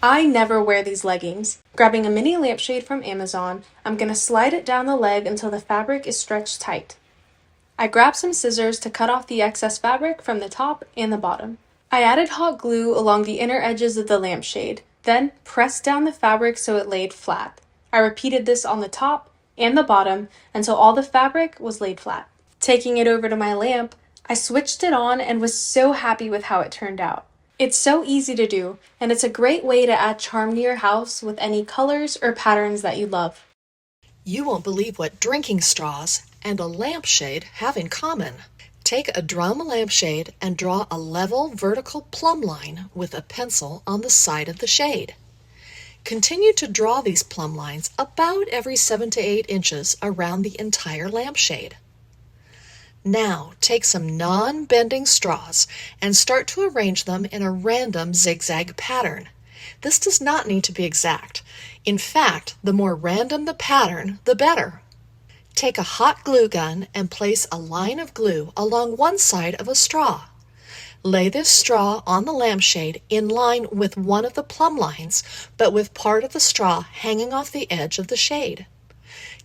I never wear these leggings. Grabbing a mini lampshade from Amazon, I'm going to slide it down the leg until the fabric is stretched tight. I grab some scissors to cut off the excess fabric from the top and the bottom. I added hot glue along the inner edges of the lampshade, then pressed down the fabric so it laid flat. I repeated this on the top and the bottom until all the fabric was laid flat. Taking it over to my lamp, I switched it on and was so happy with how it turned out. It's so easy to do, and it's a great way to add charm to your house with any colors or patterns that you love. You won't believe what drinking straws and a lampshade have in common. Take a drum lampshade and draw a level vertical plumb line with a pencil on the side of the shade. Continue to draw these plumb lines about every 7 to 8 inches around the entire lampshade. Now take some non-bending straws and start to arrange them in a random zigzag pattern. This does not need to be exact. In fact, the more random the pattern, the better. Take a hot glue gun and place a line of glue along one side of a straw. Lay this straw on the lampshade in line with one of the plumb lines, but with part of the straw hanging off the edge of the shade.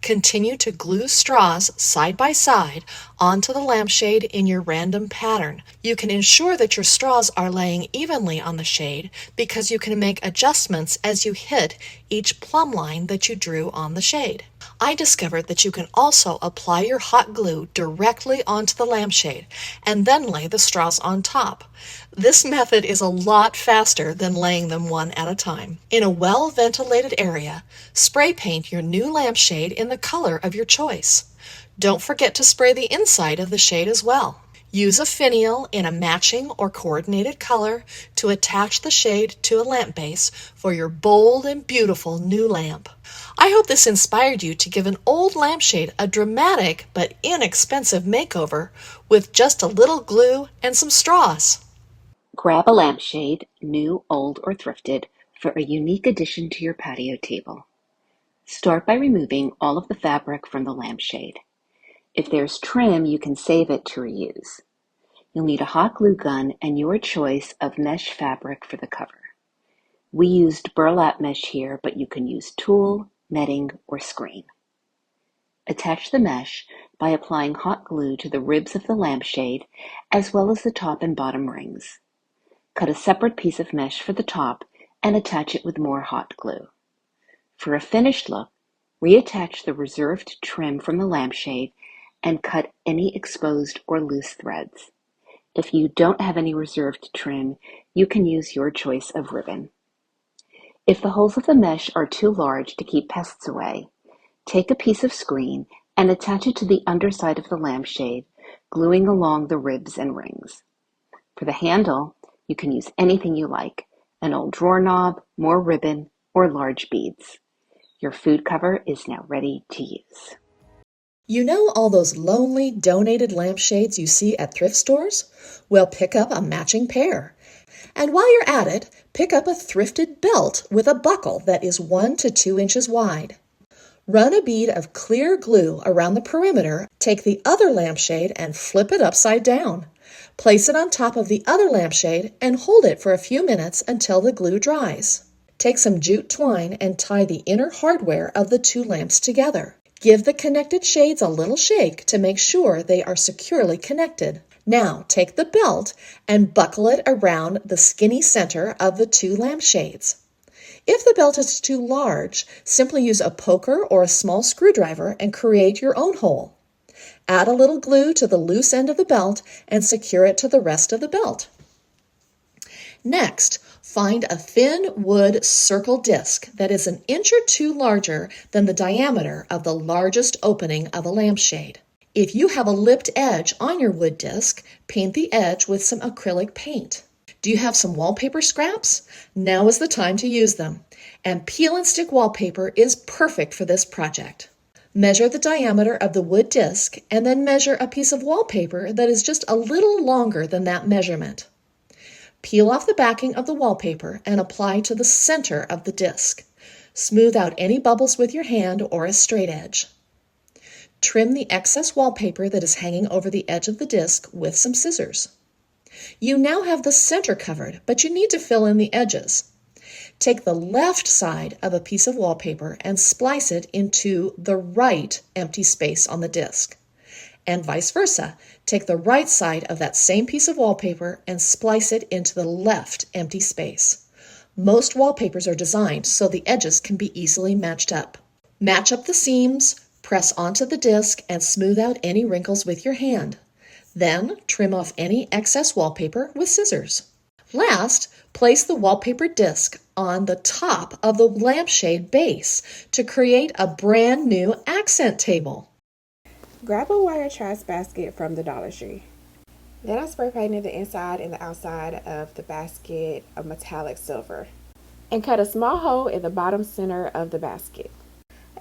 Continue to glue straws side by side onto the lampshade in your random pattern. You can ensure that your straws are laying evenly on the shade because you can make adjustments as you hit each plumb line that you drew on the shade. I discovered that you can also apply your hot glue directly onto the lampshade and then lay the straws on top. This method is a lot faster than laying them one at a time. In a well-ventilated area, spray paint your new lampshade in the color of your choice. Don't forget to spray the inside of the shade as well. Use a finial in a matching or coordinated color to attach the shade to a lamp base for your bold and beautiful new lamp. I hope this inspired you to give an old lampshade a dramatic but inexpensive makeover with just a little glue and some straws. Grab a lampshade, new, old, or thrifted, for a unique addition to your patio table. Start by removing all of the fabric from the lampshade. If there's trim, you can save it to reuse. You'll need a hot glue gun and your choice of mesh fabric for the cover. We used burlap mesh here, but you can use tulle, netting, or screen. Attach the mesh by applying hot glue to the ribs of the lampshade as well as the top and bottom rings. Cut a separate piece of mesh for the top and attach it with more hot glue. For a finished look, reattach the reserved trim from the lampshade and cut any exposed or loose threads. If you don't have any reserved trim, you can use your choice of ribbon. If the holes of the mesh are too large to keep pests away, take a piece of screen and attach it to the underside of the lampshade, gluing along the ribs and rings. For the handle, you can use anything you like, an old drawer knob, more ribbon, or large beads. Your food cover is now ready to use. You know all those lonely donated lampshades you see at thrift stores? Well, pick up a matching pair. And while you're at it, pick up a thrifted belt with a buckle that is 1 to 2 inches wide. Run a bead of clear glue around the perimeter, take the other lampshade and flip it upside down. Place it on top of the other lampshade and hold it for a few minutes until the glue dries. Take some jute twine and tie the inner hardware of the two lamps together. Give the connected shades a little shake to make sure they are securely connected. Now take the belt and buckle it around the skinny center of the two lampshades. If the belt is too large, simply use a poker or a small screwdriver and create your own hole. Add a little glue to the loose end of the belt and secure it to the rest of the belt. Next, find a thin wood circle disc that is 1 inch or 2 larger than the diameter of the largest opening of a lampshade. If you have a lipped edge on your wood disc, paint the edge with some acrylic paint. Do you have some wallpaper scraps? Now is the time to use them. And peel and stick wallpaper is perfect for this project. Measure the diameter of the wood disc and then measure a piece of wallpaper that is just a little longer than that measurement. Peel off the backing of the wallpaper and apply to the center of the disc. Smooth out any bubbles with your hand or a straight edge. Trim the excess wallpaper that is hanging over the edge of the disc with some scissors. You now have the center covered, but you need to fill in the edges. Take the left side of a piece of wallpaper and splice it into the right empty space on the disc. And vice versa. Take the right side of that same piece of wallpaper and splice it into the left empty space. Most wallpapers are designed so the edges can be easily matched up. Match up the seams, press onto the disc, and smooth out any wrinkles with your hand. Then trim off any excess wallpaper with scissors. Last, place the wallpaper disc on the top of the lampshade base to create a brand new accent table. Grab a wire trash basket from the Dollar Tree. Then I spray painted the inside and the outside of the basket of metallic silver and cut a small hole in the bottom center of the basket.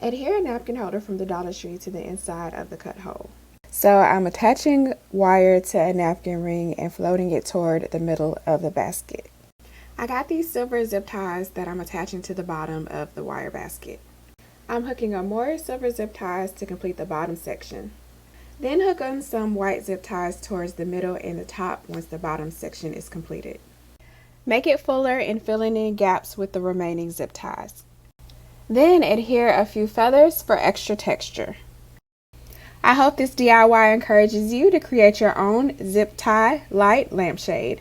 Adhere a napkin holder from the Dollar Tree to the inside of the cut hole. So I'm attaching wire to a napkin ring and floating it toward the middle of the basket. I got these silver zip ties that I'm attaching to the bottom of the wire basket. I'm hooking on more silver zip ties to complete the bottom section. Then hook on some white zip ties towards the middle and the top once the bottom section is completed. Make it fuller and filling in gaps with the remaining zip ties. Then adhere a few feathers for extra texture. I hope this DIY encourages you to create your own zip tie light lampshade.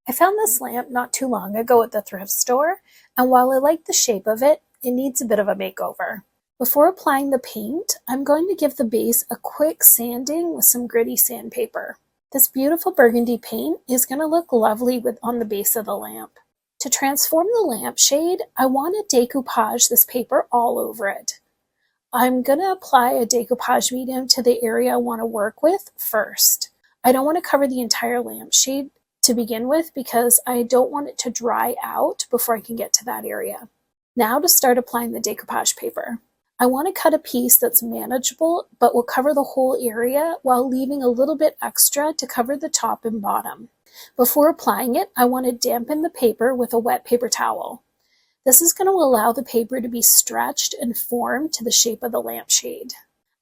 I found this lamp not too long ago at the thrift store, and while I like the shape of it, it needs a bit of a makeover. Before applying the paint, I'm going to give the base a quick sanding with some gritty sandpaper. This beautiful burgundy paint is going to look lovely on the base of the lamp. To transform the lampshade, I want to decoupage this paper all over it. I'm going to apply a decoupage medium to the area I want to work with first. I don't want to cover the entire lampshade to begin with because I don't want it to dry out before I can get to that area. Now to start applying the decoupage paper. I want to cut a piece that's manageable but will cover the whole area while leaving a little bit extra to cover the top and bottom. Before applying it, I want to dampen the paper with a wet paper towel. This is going to allow the paper to be stretched and formed to the shape of the lampshade.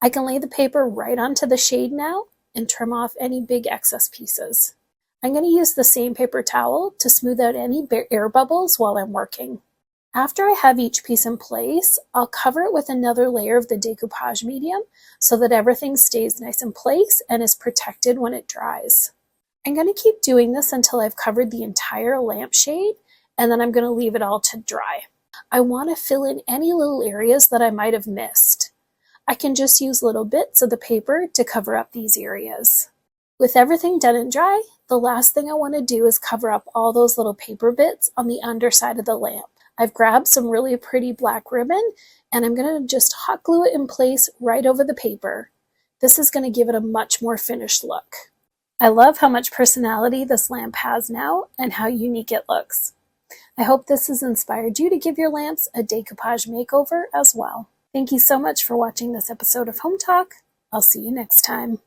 I can lay the paper right onto the shade now and trim off any big excess pieces. I'm going to use the same paper towel to smooth out any air bubbles while I'm working. After I have each piece in place, I'll cover it with another layer of the decoupage medium so that everything stays nice in place and is protected when it dries. I'm going to keep doing this until I've covered the entire lampshade, and then I'm going to leave it all to dry. I want to fill in any little areas that I might have missed. I can just use little bits of the paper to cover up these areas. With everything done and dry, the last thing I want to do is cover up all those little paper bits on the underside of the lamp. I've grabbed some really pretty black ribbon and I'm going to just hot glue it in place right over the paper. This is going to give it a much more finished look. I love how much personality this lamp has now and how unique it looks. I hope this has inspired you to give your lamps a decoupage makeover as well. Thank you so much for watching this episode of Home Talk. I'll see you next time.